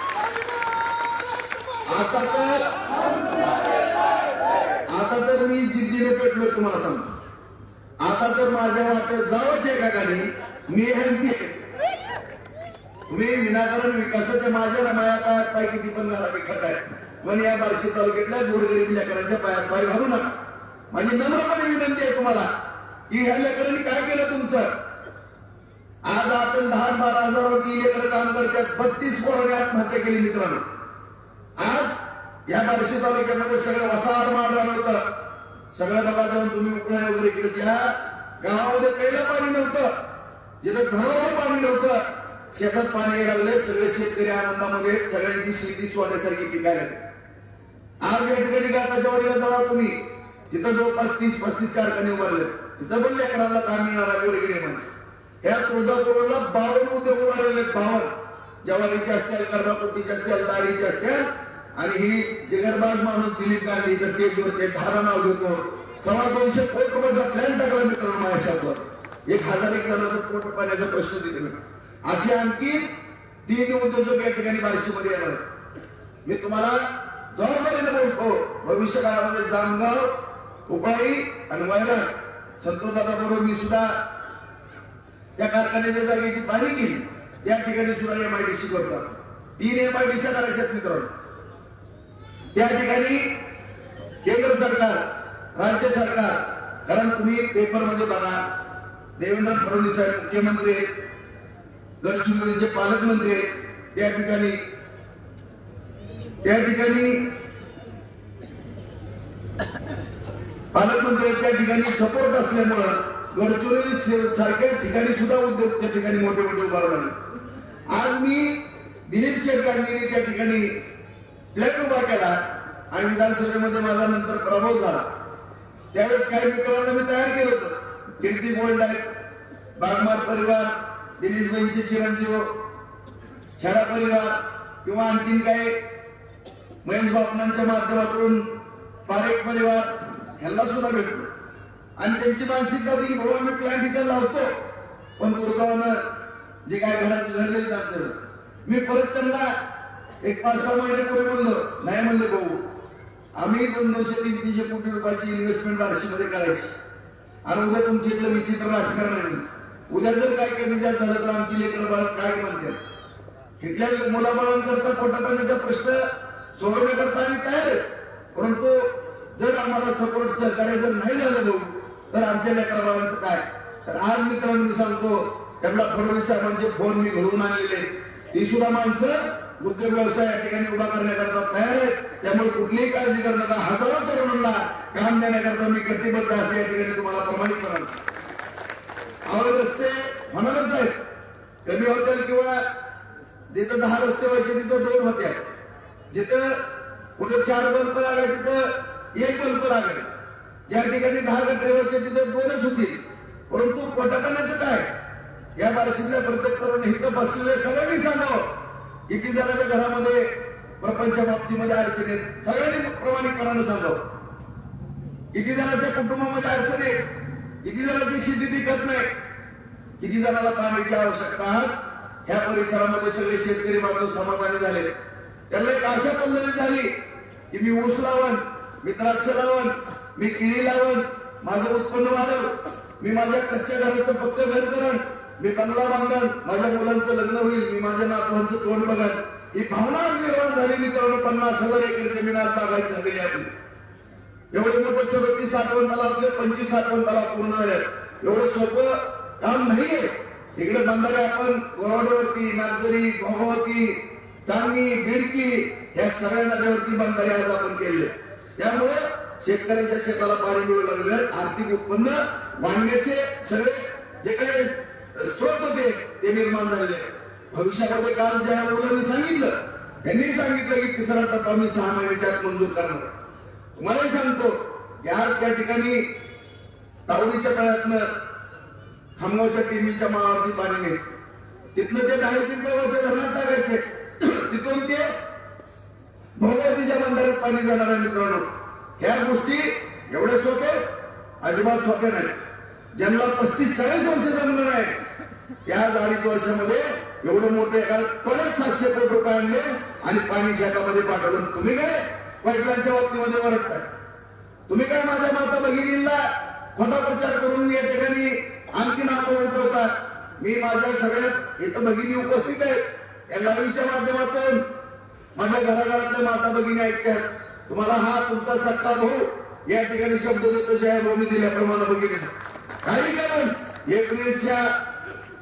S1: आता तर मी जिद्दीने पेटलो तुम्हाला सांगतो. आता तर माझ्या वाटत जावंच आहे का गाडी. मी तुम्ही विनाकारण विकासाच्या माझ्या माया पायात पाय किती पण घाला खट आहे, पण या बार्शी तालुक्यातल्या गोरगरीब लेकरांच्या पायात पाय घालू नका. माझी नम्रपणे विनंती आहे तुम्हाला की ह्या लेकरांनी काय केलं तुमचं. आज आपण 10-12 हजारावरती लेकर काम करतात, 32 पोरांनी आत्महत्या केली मित्रांनो. आज या बार्शी तालुक्यामध्ये सगळं वसाहत मांडलं होतं. सगळं बघा जाऊन तुम्ही उपळा वगैरे इकडे ज्या गावामध्ये पहिलं पाणी नव्हतं, जिथं जनावर पाणी नव्हतं, शेतात पाणी यायला लागले. सगळे शेतकरी आनंदामध्ये, सगळ्यांची शेती सोन्यासारखी पिकायला. आज या ठिकाणी गाताच्या वाडीला जावा तुम्ही, तिथं जवळपास 30-35 कारखाने उभारले. तिथं पण लेकरांना काम मिळाला गोरगरीब माणसं. या तुळजापूरला 52 उद्योग उभारलेले. 52 जवारीचे असतील, कर्णाकोटीचे असतील, दाढीचे असतील. आणि ही जिगरबाज माणूस दिलीप गांधी तर तेजवरती धारा नाव घेतो. 250 कोटी रुपयाचा प्लॅन टाकला मित्रांनो माझ्या शाळेवर. 1000 जणांचा पोट पाण्याचा प्रश्न तिथे. असे आणखी 3 उद्योजक या ठिकाणी बार्शीमध्ये येणार आहेत. मी तुम्हाला जबाबदारीने बोलतो, भविष्य काळामध्ये जामगाव, उपळी आणि वैरण संतोषदादा बरोबर मी सुद्धा त्या कारखान्याच्या जागेची पाहणी केली. या ठिकाणी सुद्धा MIDC करतात. 3 MIDC करायच्यात मित्रांनो. त्या ठिकाणी केंद्र सरकार, राज्य सरकार, कारण तुम्ही पेपरमध्ये बघा, देवेंद्र फडणवीस साहेब मुख्यमंत्री आहेत, गडचिरोलीचे पालकमंत्री आहेत. त्या ठिकाणी पालकमंत्री आहेत. त्या ठिकाणी सपोर्ट असल्यामुळं गडचिरोली सारख्या ठिकाणी सुद्धा उद्योग त्या ठिकाणी मोठे मोठे उभारले. आज मी दिलीप शेठ गांधींनी त्या ठिकाणी प्लॅन उभा केला आणि विधानसभेमध्ये माझा नंतर प्रभाव झाला. त्यावेळेस काही मित्रांना मी तयार केलं होतं. कीर्ती गोल्ड आहे, बागमार परिवार, दिनेशबाईंचे चिरंजीव, छडा परिवार किंवा आणखीन काही महेश बापनांच्या माध्यमातून पारेख परिवार ह्यांना सुद्धा भेटलो. आणि त्यांची मानसिकता होती की भाऊ आम्ही प्लॅन तिथे लावतो, पण दुर्गावानं जे काय घडलेलं असेल. मी परत त्यांना 1-5-6 महिने पूर्वी बोललो, नाही म्हणले भाऊ आम्ही 200-300 कोटी रुपयाची इन्व्हेस्टमेंट बार्शीमध्ये करायची. आणि उद्या तुमच्या इथलं विचित्र राजकारण आहे. उद्या जर काय कमी जास्त झालं तर आमची लेकर बाळ काय म्हणतात. इथल्या मुलाबाळांकरता पोटापाण्याचा प्रश्न सोडवण्याकरता आम्ही तयार आहे. परंतु जर आम्हाला सपोर्ट सहकार्य जर नाही झालं भाऊ तर आमच्या लेकरा बाळांचं काय. तर आज मित्रांनो मी सांगतो, त्यांना फडणवीस साहेबांचे फोन मी घडवून आणलेले. ती सुद्धा माणसं उद्योग व्यवसाय या ठिकाणी उभा करण्याकरता तयार आहेत. त्यामुळे कुठलीही काळजी करू नका. हजारो तरुणांना काम देण्याकरता मी कटिबद्ध असे या ठिकाणी तुम्हाला प्रमाणित कराल. रस्ते म्हणालच आहेत, कमी होतील किंवा जिथं 10 रस्ते व्हायचे तिथं 2 होत्या. जिथं कुठे 4 बल्ब लागाय तिथं 1 बल्ब लागाय. ज्या ठिकाणी 10 गटरे व्हायचे तिथं 2च होतील. परंतु पोटापाण्याचं काय, या बार्शीतल्या प्रत्येक तरुण इथं बसलेले सगळ्यांनी सांगावं, किती जणांच्या घरामध्ये प्रपंच बाबतीमध्ये अडचणी आहेत, सगळ्यांनी प्रामाणिकपणानं सांगावं. किती जणांच्या कुटुंबामध्ये अडचणी आहेत, किती जणांची शेती पिकत नाही, किती जणांना पाण्याची आवश्यकता. आज ह्या परिसरामध्ये सगळे शेतकरी बांधव समाधानी झाले. त्यांना एक आशा पल्लवी झाली की मी ऊस लावण, मी द्राक्ष लावण, मी केळी लावण, माझं उत्पन्न वाढव, मी माझ्या कच्च्या घराचं पक्क घर करण, मी बंगला बांधन, माझ्या मुलांचं लग्न होईल, मी माझ्या नातवांचं तोंड बघन. ही भावना निर्माण झाली. मित्रांनो, 50,000 एकर जमीनात बागायत झालेली आहे. एवढे मोठे 37 साठवण तलावातले 25 साठवण तलाव पूर्ण झाले. एवढं सोपं काम नाहीये. इकडे बंधारे आपण गोरवाडवरती, नागझरी, भोगावती, चांदणी, बिडकी या सगळ्या नद्यावरती बंधारे आज आपण केले. त्यामुळे शेतकऱ्यांच्या शेताला पाणी मिळू लागले. आर्थिक उत्पन्न वाढण्याचे सगळे जे काही स्त्रोत होते ते निर्माण झाले. भविष्यामध्ये काल ज्या मुलांनी सांगितलं, त्यांनी सांगितलं की तिसरा टप्पा मी 6 महिन्याच्या आत मंजूर करणार. तुम्हालाही सांगतो, या त्या ठिकाणी तावडीच्या तळ्यातनं खामगावच्या टीमीच्या माळावरती पाणी न्यायचं, तिथनं ते डायरेक्ट पिंपळगावच्या धरणात टाकायचे, तिथून ते भोगावतीच्या बंधाऱ्यात पाणी जाणार आहे. मित्रांनो, ह्या गोष्टी एवढ्या सोपे अजिबात सोपे नाही. ज्यांना 35-40 वर्ष जमलं नाही, त्या 2.5 वर्षामध्ये एवढं मोठे परत 700 कोटी रुपये आणले आणि पाणी शेतामध्ये पाठवलं. तुम्ही काय पाईपलाईनच्या बाबतीमध्ये वरटताय? तुम्ही काय माझ्या माता भगिनींना खोटा प्रचार करून या ठिकाणी आणखी नाव उठवतात? मी माझ्या सगळ्या इथं भगिनी उपस्थित आहेत, या लाईव्हच्या माध्यमातून माझ्या घराघरातल्या माता भगिनी ऐकतात. तुम्हाला हा तुमचा सत्ता भाऊ या ठिकाणी शब्द देतो, जया भूमी दिल्याप्रमाणे भगिनी काही कारण एप्रिलच्या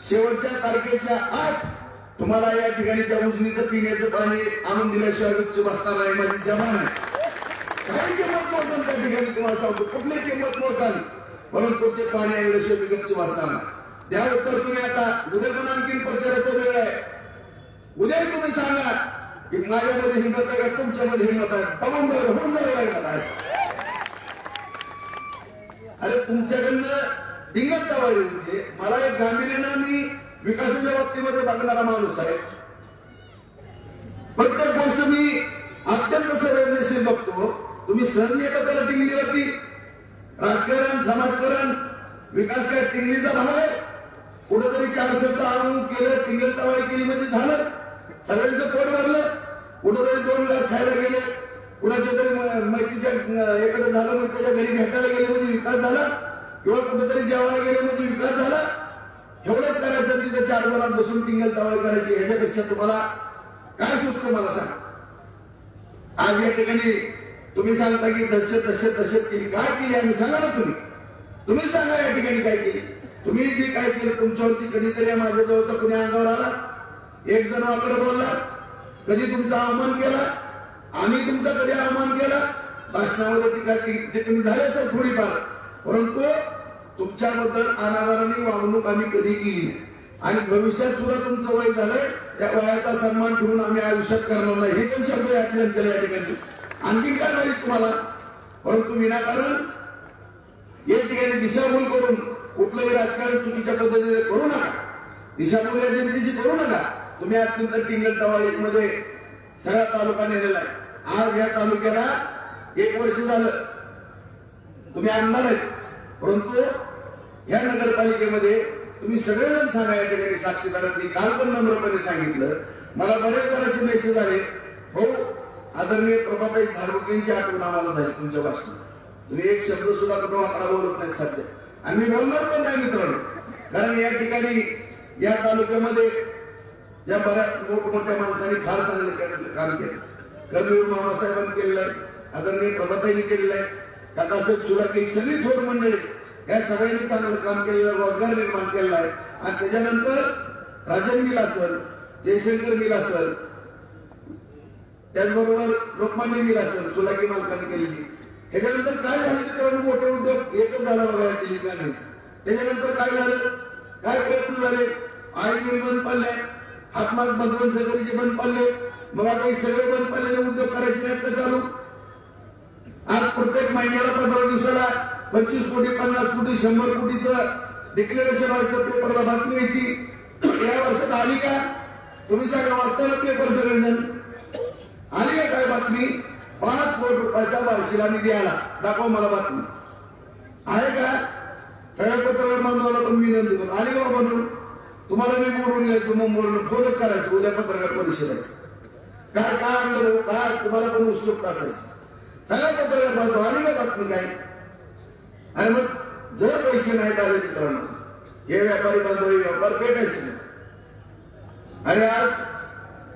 S1: शेवटच्या तारखेच्या आत तुम्हाला या ठिकाणी त्या उजनीचं पिण्याचं पाणी आणून दिल्याशिवाय गच्च बसणार नाही. माझी जमान आहे. काही किंमत मोजाल त्या ठिकाणी, तुम्हाला सांगतो कुठली किंमत मोजाल, परंतु ते पाणी आणल्याशिवाय गच्च बसणार नाही. त्या उत्तर तुम्ही आता उद्या पण आणखी प्रचाराचा वेळ आहे. उद्या तुम्ही सांगा की माझ्यामध्ये हिंमत आहे का तुमच्यामध्ये हिंमत आहे, होऊन जाईल. अरे तुमच्याकडनं डिंगट टावाळी होते. मला एक गांभीर्यानं मी विकासाच्या बाबतीमध्ये बघणारा माणूस आहे. प्रत्येक गोष्ट मी अत्यंत संवेदनशील बघतो. तुम्ही सहन येता त्याला टिंगलीवरती. राजकारण, समाजकारण, विकास काय टिंगलीचा भाग आहे? कुठेतरी 4 शब्द आणून केलं, टिंगल टावाळी केली म्हणजे झालं, सगळ्यांचं पोट भरलं. कुठेतरी 2 घास खायला गेले, कुणाच्या तरी मैत्रीच्या एखादं झालं, मग त्याच्या घरी भेटायला गेले म्हणजे विकास झाला, किंवा कुठेतरी जेवायला गेले म्हणजे विकास झाला. एवढंच करायचं, तिथे 4 जणांना बसून टिंगल टावाळी करायची. ह्याच्यापेक्षा तुम्हाला काय सुचतं मला सांग. आज या ठिकाणी तुम्ही सांगता की दहशत केली. काय केली आम्ही सांगा ना. तुम्ही सांगा या ठिकाणी काय केली. तुम्ही जे काय केलं तुमच्यावरती कधीतरी माझ्या जवळचा कुणी अंगावर आला, एक जण वाकडं बोलला, कधी तुमचा अवमान केला, आम्ही तुमचा कधी अवमान केला, भाषणामध्ये टीका टिप्पणी झाली असेल थोडीफार, परंतु तुमच्याबद्दल अनादराने वागणूक आम्ही कधी केली नाही. आणि भविष्यात सुद्धा तुमचं वय झालंय, त्या वयाचा सन्मान ठेवून आम्ही आयुष्यात करणार नाही. हे पण शब्द या ठिकाणी आणखी काय माहिती तुम्हाला. परंतु विनाकारण या ठिकाणी दिशाभूल करून कुठलंही राजकारण चुकीच्या पद्धतीने करू नका. दिशाभूल या जनतेची करू नका. तुम्ही अत्यंत टिंगल टवाळीमध्ये सगळा तालुका नेलेला आहे. आज या तालुक्याला 1 वर्ष झालं तुम्ही आमदार आहेत, परंतु या नगरपालिकेमध्ये तुम्ही सगळेजण सांगा या ठिकाणी साक्षीदारांनी काल पण नम्रपणे सांगितलं. मला बरेच जणांचे मेसेज आले, हो आदरणीय प्रभाताई झाडुकेंची आठवण आम्हाला झाली तुमच्या भाषणात. तुम्ही एक शब्द सुद्धा कुठं वाकडा बोलत नाही सध्या, आणि मी बोलणार पण नाही मित्रांनो. कारण या ठिकाणी या तालुक्यामध्ये या बऱ्याच मोठमोठ्या माणसांनी फार चांगलं काम केलं. कर्मवीर मामासाहेबांनी केलेलं आहे, आदरणीय प्रभाताईंनी केलेलं आहे, काकासाहेब सुलाके, सगळी थोर मंडळी या सगळ्यांनी चांगलं काम केलेलं, रोजगार निर्माण केलेला आहे. आणि त्याच्यानंतर राजन मिल असेल, जयशंकर मिल असेल, त्याचबरोबर लोकमान्य मिल असेल, सुलाकी मालकांनी केलेली. ह्याच्यानंतर काय झालं मित्रांनो, मोठे उद्योग एकच झाला बघायला दिलीप. त्याच्यानंतर काय झालं, काय प्रयत्न झाले, ऑइल मिल बंद पडले, हातमाग भगवंत सगळीचे बंद पडले, मग आता हे सगळे बंद पडलेले उद्योग करायचे नाहीत का चालू. आज प्रत्येक महिन्याला 15 दिवसाला 25 कोटी, 50 कोटी, 100 कोटीचं डिक्लेरेशन व्हायचं, पेपरला बातमी यायची. या वर्षात आली का? तुम्ही सांगा, वाचताना पेपर सगळेजण आली का काय बातमी? 5 कोटी रुपयाचा वार्षिक निधी आला, दाखवा मला बातमी. आहे का? सगळ्या पत्रकार बांधवाला पण मी विनंती करतो, आले का बनवून? तुम्हाला मी बोलून यायचो, मुंबईवरून फोनच करायचो, उद्या पत्रकार परिषद आहे काय काय आणलं, काय तुम्हाला पण उत्सुकता असायची. सगळ्या पत्रकार बांधव आली का बातमी काय? आणि मग जर पैसे नाहीत आले मित्रांनो, हे व्यापारी बांधव व्यापार पेटायचे नाही. आणि आज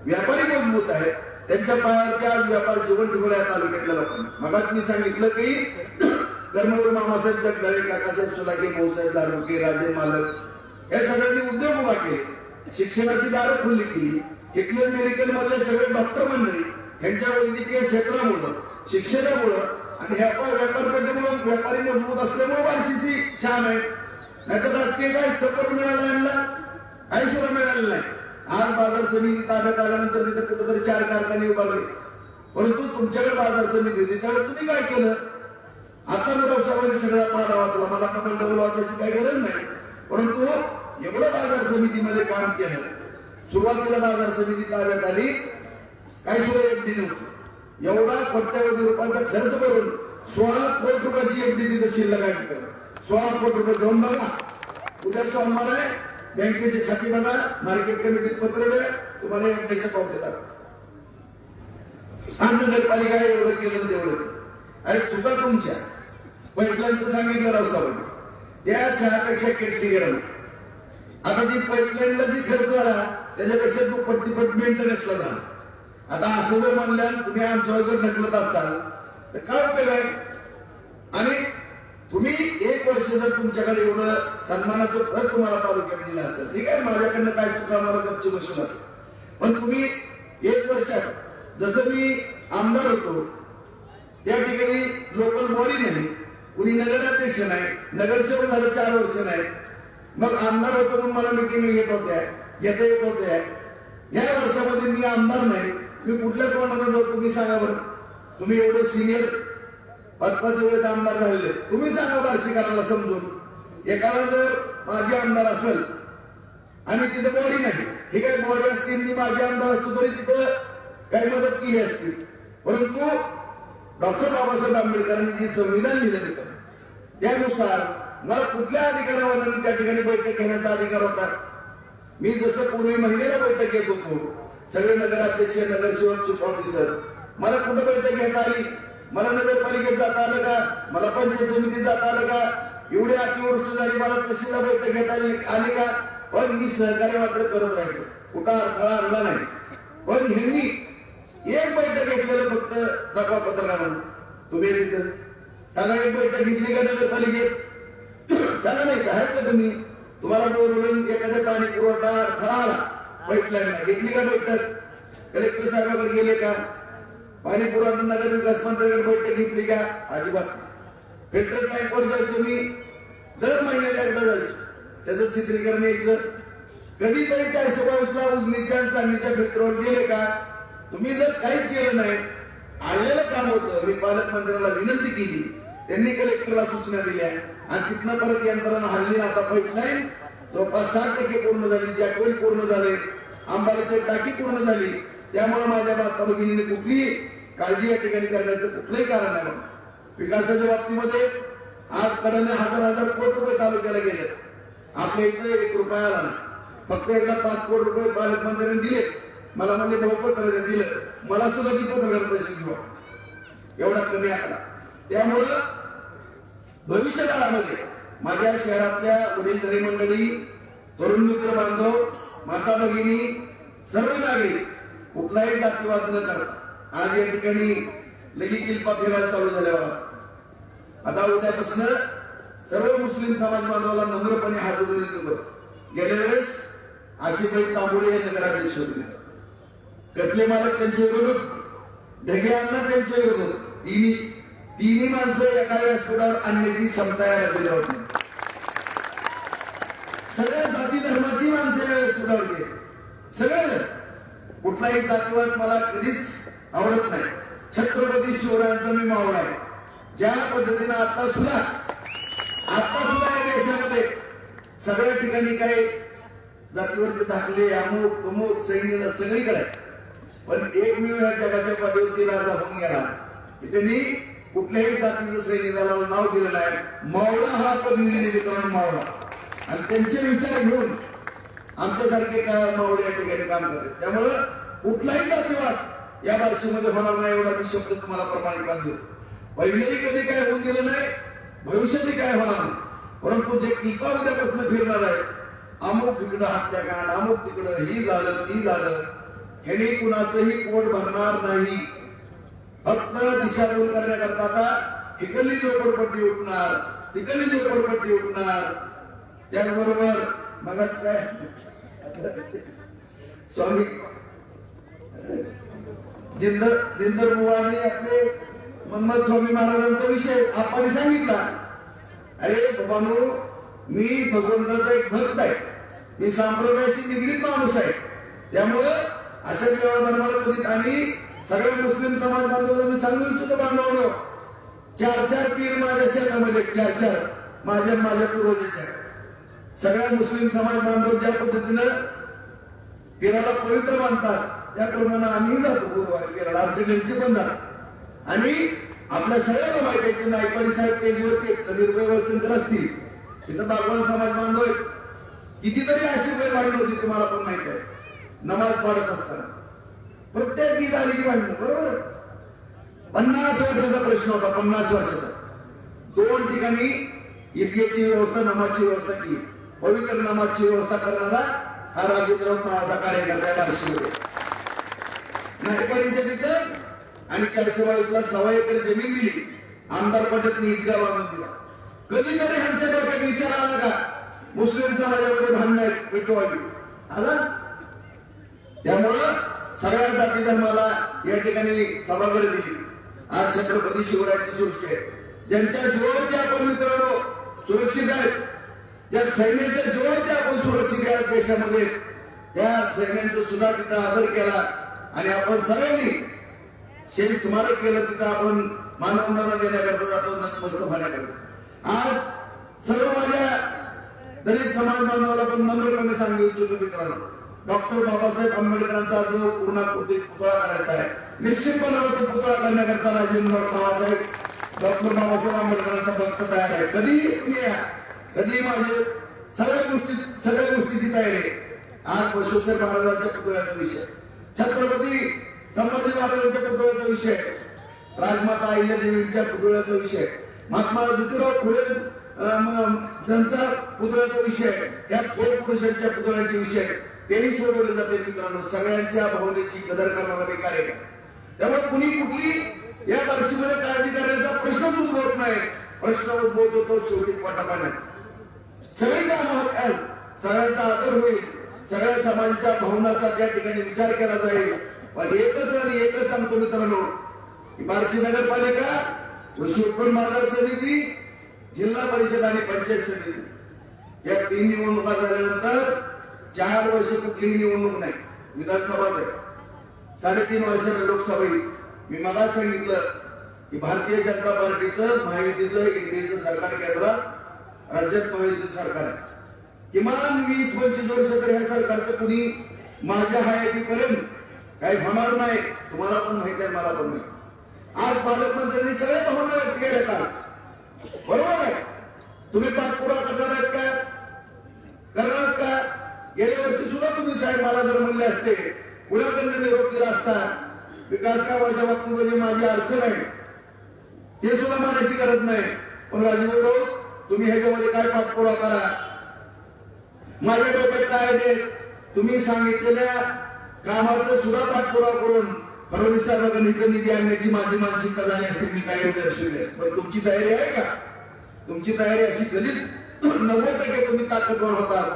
S1: व्यापारी मजबूत आहे, त्यांच्या पायावरती आज व्यापार जीवन टिकवला या तालुक्यातल्या लोकांना. मगाच मी सांगितलं की कर्मवीर मामासाहेब जगदाळे, काकासाहेब सुलागे, भाऊसाहेब लाडुके, राजे मालक या सगळ्यांनी उद्योग उभा केले, शिक्षणाची दारं खुल्ली केली. हिटलर मेडिकल मधले सगळे डॉक्टर मंडळी यांच्या वैद्यकीय क्षेत्रामुळं, शिक्षणामुळं आणि व्यापार पेठेमुळे व्यापारी मजबूत असल्यामुळे बार्शीची शान आहे. नाहीतर राजकीय काय सपोर्ट मिळाला यांना? काही सुद्धा मिळालं नाही. आज बाजार समिती ताब्यात आल्यानंतर तिथे कुठेतरी 4 कारखाने उभारले, परंतु तुमच्याकडे बाजार समिती होती त्यावेळेस तुम्ही काय केलं? आता जर पावसामध्ये सगळा पाडा वाचला, मला डबल वाचायची काही गरज नाही, परंतु एवढं बाजार समितीमध्ये काम केलं. सुरुवातीला बाजार समिती ताब्यात आली, काही सुद्धा एफडी नव्हती. एवढा कोट्यावधी रुपयाचा खर्च करून 16 कोटी रुपयाची एफडी तिथे शिल्लक आहे. 16 कोटी रुपये घेऊन बघा. उद्या सोमवार आहे, बँकेची खाती बघा, मार्केट कमिटीत पत्र द्या, तुम्हाला एफडीचे पावते देतात. आणि नगरपालिका एवढं केलं तेवढं केलं. आणि चुका तुमच्या. पाईपलाईनचं सांगितलं रावसाहेबांनी, त्या चहापेक्षा केटली गरम. आता जी पाईपलाईनला जी खर्च झाला त्याच्यापेक्षा दुप्पट तिप्पट मेंटेनन्सला झाला. आता असं जर म्हणल्यान तुम्ही आमच्यावर जर ढकलत असाल तर काय उपयोग आहे? आणि तुम्ही 1 वर्ष जर तुमच्याकडे एवढं सन्मानाचं फळ तुम्हाला तालुक्यात दिलं असेल, ठीक आहे, माझ्याकडनं काय चुका मला गपची बसून असेल, पण तुम्ही 1 वर्षात जसं मी आमदार होतो त्या ठिकाणी लोकल बॉडी नाही, कुणी नगराध्यक्ष नाही, नगरसेवक झालं 4 वर्ष नाही, मग आमदार होतो म्हणून मला मिटिंग घेत होत्या, घेता येत होत्या. या वर्षामध्ये मी आमदार नाही, मी कुठल्या तोंडाने जाऊ? तुम्ही सांगा बरं. तुम्ही एवढे सिनियर 5-5 वेळेस आमदार झालेले, तुम्ही सांगा बार्शीकरांना समजून. एकाला जर माझी आमदार असेल आणि तिथे बॉडी नाही, ठीक आहे, बॉडी असतील, मी माझे आमदार असतो तरी तिथं काही मदत केली असती, परंतु डॉक्टर बाबासाहेब आंबेडकरांनी जी संविधान लिहिलं होतं त्यानुसार मला कुठल्या अधिकारावादाने त्या ठिकाणी बैठक घेण्याचा अधिकार होता? मी जसं पूर्वी महिन्याला बैठक घेत होतो, सगळे नगराध्यक्ष, नगरसेवक, चीफ ऑफिसर, मला कुठं बैठक घेता आली? मला नगरपालिकेत जाता आलं का? मला पंचायत समितीत जाता आलं का? एवढी अतिवृष्टी झाली, मला तहसीलला बैठक घेता आली का? पण मी सहकार्य मात्र करत राहिलो, कुठं अडथळा आणला नाही. पण ह्यांनी 1 बैठक घेतलेलं फक्त दाखवा पत्रकारांना. तुम्ही तिथं सांगा, 1 बैठक घेतली का नगरपालिकेत? सांगा नाही काय का तुम्ही? तुम्हाला बोलवून एखाद्या पाणी पुरवठा अडथळा आला, पाईपलाईनला घेतली का बैठक? कलेक्टर साहेबांकडे गेले का? पाणी पुरवठा नगर विकास मंत्र्यांकडे बैठक घेतली का? अजिबात. फिल्टर टँकवर जायचो मी, दर महिन्याला एकदा जायचो, त्याचं चित्रीकरण यायचं. कधीतरी 422 ला उजनीच्या आणि चांदीच्या फिल्टरवर गेले का? तुम्ही जर काहीच केलं नाही, आलेलं काम होतं. मी पालकमंत्र्याला विनंती केली, त्यांनी कलेक्टरला सूचना दिल्या आणि तिथनं परत यंत्रणा हल्ली. आता पाईपलाईन जवळपास 60% पूर्ण झाली, जॅकवेल पूर्ण झाले, आंबाडीची टाकी पूर्ण झाली. त्यामुळे माझ्या माता भगिनीने कुठलीही काळजी या ठिकाणी करण्याचं कुठलंही कारण नाही. विकासाच्या बाबतीमध्ये आज कडने हजार कोटी रुपये तालुक्याला गेले. आपल्या इथं 1 रुपया आला नाही. फक्त एकदा 5 कोटी रुपये पालकमंत्र्यांनी दिले. मला म्हणजे बहुपत्र दिलं, मला सुद्धा ती पत्रकार पैसे घेऊ, एवढा कमी आकडा. त्यामुळं भविष्य काळामध्ये माझ्या शहरातल्या वडीलधारी मंडळी, तरुण मित्र बांधव, माता भगिनी, सर्व नागरिक कुठलाही जातीवाद न करता आज या ठिकाणी लगेच किल्पा फिरायला चालू झाल्यावर आता उद्यापासून सर्व मुस्लिम समाज बांधवाला नम्रपणे हात जोडून विनंती. गेल्या वेळेस आशिफाई तांबोळे हे नगराध्यक्ष होते, कतले मालक त्यांच्या विरोधात, ढगे अण्णा त्यांच्या विरोधात, तिन्ही माणसं एका व्यासपीठावर आणण्याची क्षमता या राज्याला होती. सगळ्या जाती धर्माची माणसं या व्यासपीठावर होती. सगळं कुठलाही जातीवाद मला कधीच आवडत नाही. छत्रपती शिवरायांचा मी मावळा आहे. ज्या पद्धतीने आता सुद्धा या देशामध्ये सगळ्या ठिकाणी काही जातीवरती दाखले, अमुक अमुक सैन्य सगळीकडे, पण एकमेव ह्या जगाच्या पाठीवरती राजा होऊन गेला की त्यांनी कुठल्याही जातीचं सैनिकाला नाव दिलेलं आहे. मावळा हा पदवी दिली मित्रांनो, मावळा. आणि त्यांचे विचार घेऊन आमच्यासारखे काय मावळे या ठिकाणी काम करतात. त्यामुळं कुठलाही जातीवाद या बार्शीमध्ये होणार नाही एवढा मी शब्द तुम्हाला प्रमाणित देतो. पहिलेही कधी काय होऊन गेलं नाही, भविष्यातही काय होणार नाही. परंतु जे टीका उद्यापासून फिरणार आहे, अमुक तिकडं हत्याकांड, अमुक तिकडं ही झालं ती झालं, ह्याने कुणाचंही पोट भरणार नाही. फक्त दिशाभूल करण्याकरता आता इकडली झोपडपट्टी उठणार, तिकडली झोपडपट्टी उठणार. त्याचबरोबर मगाच काय स्वामी जिंदर बुवानी आपले मनमथ स्वामी महाराजांचा विषय आपण सांगितला. अरे बाबांनो, मी भगवंताचा एक भक्त आहे, मी संप्रदायाशी निगडीत माणूस आहे. त्यामुळं अशा देवा धर्माला कधी आणि सगळ्या मुस्लिम समाज बांधवांना मी सांगू इच्छितो बांधवांनो, 4 पीर माझ्या शेतामध्ये, 4 माझ्या पूर्वजाच्या. सगळ्या मुस्लिम समाज बांधव ज्या पद्धतीनं पीराला पवित्र मानतात त्याप्रमाणे आम्ही जातो गुरुवारी पीराला, आमच्या घरचे पण जातात. आणि आपल्या सगळ्यांना माहिती आहे की नायपाडी साहेब पेजवरती समीर वळसंकर असतील, तिथं बागवान समाज बांधव आहेत. कितीतरी अशी वेळ वाढली होती तुम्हाला पण माहिती आहे. नमाज पढत असताना प्रत्येक ईद आली की वाढली, बरोबर. 50 वर्षाचा प्रश्न होता, 50 वर्षाचा. 2 ठिकाणी ईदगेची व्यवस्था, नमाजची व्यवस्था केली. पवित्र नमाजची व्यवस्था करणारा हा राजेंद्र नावाचा कार्यकर्ता आहे बार्शीमध्ये. नायपाडीच्या तिथं आणि 422ला 1.25 एकर जमीन दिली. आमदार पद्धतीने ईदगाह बांधून दिला. कधीतरी ह्यांच्या डोक्यात विचार आला का मुस्लिम समाजामध्ये भांडण आहेत पेटवावी आला? त्यामुळं सगळ्या जाती धर्माला या ठिकाणी सभागृह दिली. आज छत्रपती शिवरायांची सृष्टी आहे. ज्यांच्या जीवावरती आपण मित्रांनो सुरक्षित आहेत, ज्या सैन्याच्या जीवावरती आपण सुरक्षित आहे देशामध्ये, त्या सैन्यांचा सुद्धा तिथं आदर केला. आणि आपण सगळ्यांनी शहीद स्मारक केलं, तिथं आपण मानवंदना देण्याकरता जातो, नतमस्तक होण्याकरता. आज सर्व माझ्या दलित समाज बांधवाला पण नम्रपणे सांगू इच्छितो मित्रांनो, डॉक्टर बाबासाहेब आंबेडकरांचा जो पूर्णाकृती पुतळा करायचा आहे, निश्चितपणे तो पुतळा करण्याकरता राजेंद्र बाबासाहेब डॉक्टर बाबासाहेब आंबेडकरांचा भक्त तयार आहे. कधी माझे सगळ्या गोष्टीची तयारी आहे. आज बसवेश्वर महाराजांच्या पुतळ्याचा विषय, छत्रपती संभाजी महाराजांच्या पुतळ्याचा विषय, राजमाता अहिल्यादेवींच्या पुतळ्याचा विषय, महात्मा ज्योतिराव फुले त्यांचा पुतळ्याचा विषय, या थोर पुरुषांच्या पुतळ्याचे विषय तेही सोडवले जाते मित्रांनो. सगळ्यांच्या भावनेची कदर करणारा मी कार्यक्रम. त्यामुळे कुणी कुठली या बार्शीमध्ये काळजी करण्याचा प्रश्नच उद्भवत नाही. प्रश्न उद्भवत होतो शेवटी पोटापाण्याचा. सगळी कामं, सगळ्यांचा आदर होईल, सगळ्या समाजाच्या भावनाचा त्या ठिकाणी विचार केला जाईल. पण एकच सांगतो मित्रांनो, बार्शी नगरपालिका, कृषी उत्पन्न बाजार समिती, जिल्हा परिषद आणि पंचायत समिती या 3 निवडणुका झाल्यानंतर 4 वर्ष कुठलीही निवडणूक नाही. विधानसभाच आहे, 3.5 वर्षाला लोकसभा येईल. मी मला सांगितलं की भारतीय जनता पार्टीचं महायुतीचं इंग्रजीचं सरकार केंद्रात, राज्यात महायुतीचं सरकार आहे. किमान 20-25 वर्ष तर ह्या सरकारचं कुणी माझ्या हयातीपर्यंत काही होणार नाही. तुम्हाला पण माहिती आहे, मला पण माहिती. आज पालकमंत्र्यांनी सगळ्या भावना व्यक्त केल्या काल, बरोबर आहे. तुम्ही पाठपुरावा करणार आहेत का? करणार का? गेल्या वर्षी सुद्धा तुम्ही साहेब मला जर म्हणले असते, पुण्याकडनं निरोप दिला असता, विकास कामाच्या बाबतीमध्ये माझी अडचण आहे, ते सुद्धा मानायची गरज नाही. पण राजभाऊ, तुम्ही ह्याच्यामध्ये काय पाठपुरावा करा. माझ्या डोक्यात काय दे, तुम्ही सांगितलेल्या कामाचं सुद्धा पाठपुरावा करून फडणवीस साहेबांना इकडे निधी आणण्याची माझी मानसिकता झाली असते, मी तयारी दर्शवली असते. पण तुमची तयारी आहे का? तुमची तयारी अशी कधीच 90% तुम्ही ताकदवान होतात.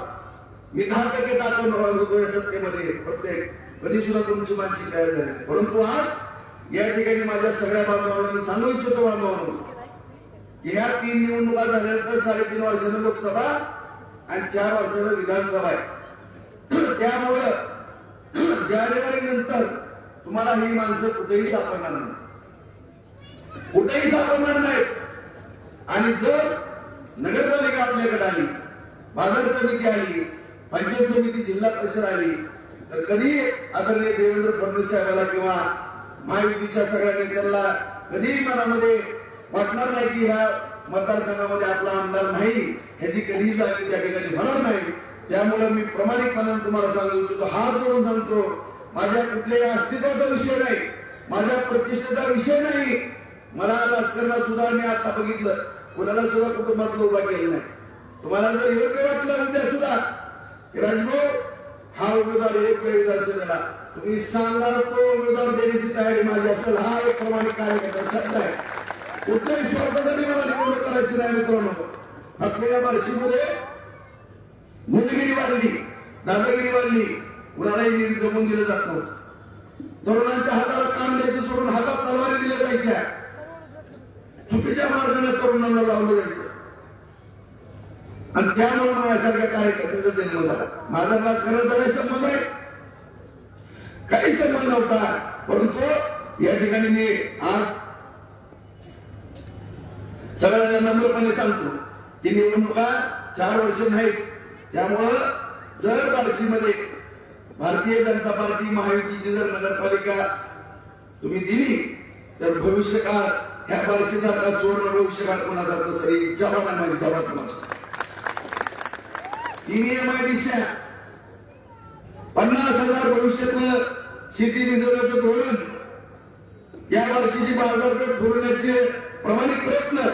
S1: मी 10% ताकदवान होतो या सत्तेमध्ये. प्रत्येक कधी सुद्धा तुमची मानसिक तयारी झाली. परंतु आज या ठिकाणी माझ्या सगळ्या बांधवांना मी सांगू इच्छितो बांधवांनो की ह्या 3 निवडणुका झाल्यानंतर 3.5 वर्षानं लोकसभा आणि 4 वर्षानं विधानसभा आहे. त्यामुळं जानेवारी नंतर तुम्हाला ही माणसं कुठेही सापडणार नाही, कुठेही सापडणार नाही. आणि जर नगरपालिका आपल्याकडे आली, बाजार समिती आली, पंचायत समिती, जिल्हा परिषद आली, तर कधी आदरणीय देवेंद्र फडणवीस साहेबांना किंवा महायुतीच्या सगळ्या नेत्यांना कधीही मनामध्ये वाटणार नाही की ह्या मतदारसंघामध्ये आपला आमदार नाही, ह्याची कधीही जाणीव त्या ठिकाणी होणार नाही. त्यामुळे मी प्रामाणिकपणाने तुम्हाला सांगू इच्छितो, हात जोडून सांगतो, माझ्या कुठल्याही अस्तित्वाचा विषय नाही, माझ्या प्रतिष्ठेचा विषय नाही. मला राजकारणात सुद्धा मी आता बघितलं, कुणाला सुद्धा कुटुंबात उभा केलं नाही. तुम्हाला जर योग्य वाटलं उद्या सुद्धा की राजभाऊ हा उमेदवार योग्य विधानसभेला, तुम्ही सांगा, तो उमेदवार देण्याची तयारी माझी असेल. हा एक प्रामाणिक कार्यकर्ता शब्द आहे. कुठल्याही स्वार्थासाठी मला निवडणूक करायची नाही मित्रांनो. आपल्या या बार्शीमध्ये मुंडगिरी वाढली, दादागिरी वाढली, कुणालाही जमून दिलं जात नव्हतं. तरुणांच्या हाताला काम द्यायचं सोडून हातात तलवारी दिल्या जायच्या. चुकीच्या मार्गाने तरुणांना लावलं जायचं आणि त्यामुळे माझ्यासारख्या कार्यकर्त्याचा जन्म झाला. माझा राजकारणाचा काही संबंध आहे? काही संबंध नव्हता. परंतु या ठिकाणी मी आज सगळ्यांना नम्रपणे सांगतो की निवडणुका 4 वर्ष नाहीत. त्यामुळं जर बार्शीमध्ये भारतीय जनता पार्टी महायुतीची जर नगरपालिका तुम्ही दिली तर भविष्यकाळ ह्या बार्शीसारखा सुवर्ण भविष्यकाळ कोणाचा नसेल. जवान आहे माझी, जवान तुम्हाला 3 MIDC 50,000 भविष्यातलं शेती भिजवण्याचं धोरण, या बार्शीची बाजारपेठ धोरणाचे प्रामाणिक प्रयत्न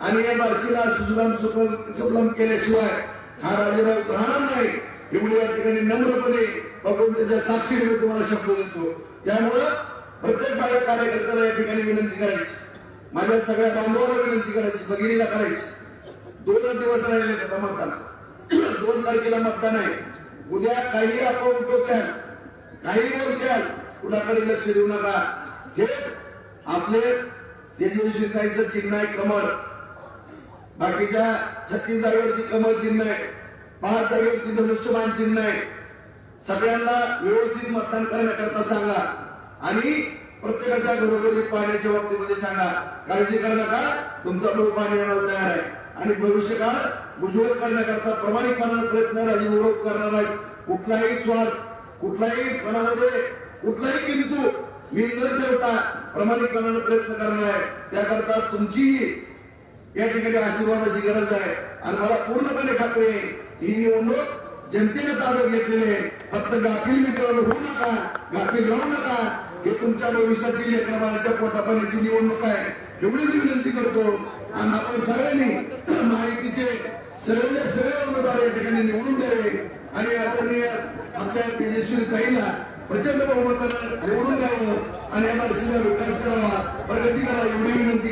S1: आणि या बार्शीला सुजलाम सुफलाम केल्याशिवाय हा राजेराव राहणार नाही. एवढी या ठिकाणी नम्रपणे बघून त्याच्या साक्षीने मी तुम्हाला शब्द देतो. त्यामुळं प्रत्येक कार्यकर्त्याला या ठिकाणी विनंती करायची, माझ्या सगळ्या बांधवांना विनंती करायची, भगिनीला करायची. 2 दिवस राहिले आता मतदान. 2 तारखेला मतदान आहे. उद्या काही अफवा उठवत्याल, काही बोलत्याल, कुणाकडे लक्ष देऊ नका. हे आपले तेजस्वीताईंचं चिन्ह आहे कमळ. बाकीच्या 36 जागेवरती कमळ चिन्ह आहे, 5 जागेवरती धनुष्यबाण चिन्ह आहे. सगळ्यांना व्यवस्थित मतदान करण्याकरता सांगा आणि प्रत्येकाच्या घरोघरी पाण्याच्या बाबतीमध्ये सांगा. काळजी करू नका, तुमचा भाऊ पाणी आणायला तयार आहे आणि भविष्यकाळ उज्ज्वल करण्याकरता प्रामाणिकपणाने प्रयत्न राजीव करणार आहे. कुठलाही स्वार्थ, कुठलाही मनामध्ये कुठलाही किंतु मी न ठेवता प्रामाणिकपणाने प्रयत्न करणार आहे. त्याकरता तुमची या ठिकाणी आशीर्वादाची गरज आहे आणि मला पूर्णपणे खात्री आहे ही निवडणूक जनतेने ताब्यात घेतलेली आहे. फक्त गाफील मित्रांनो होऊ नका, गाफील राहू नका. हे तुमच्या भविष्याची लेकराबाळाच्या पोटापाण्याची निवडणूक आहे एवढीच विनंती करतो. आणि आपण सगळ्यांनी माहितीचे सगळे उमेदवार या ठिकाणी निवडून द्यावे आणि आदरणीय आपल्या तेजस्वी ताईला प्रचंड बहुमतानं निवडून द्यावं आणि या बार्शीचा विकास करावा, प्रगती करावा एवढी विनंती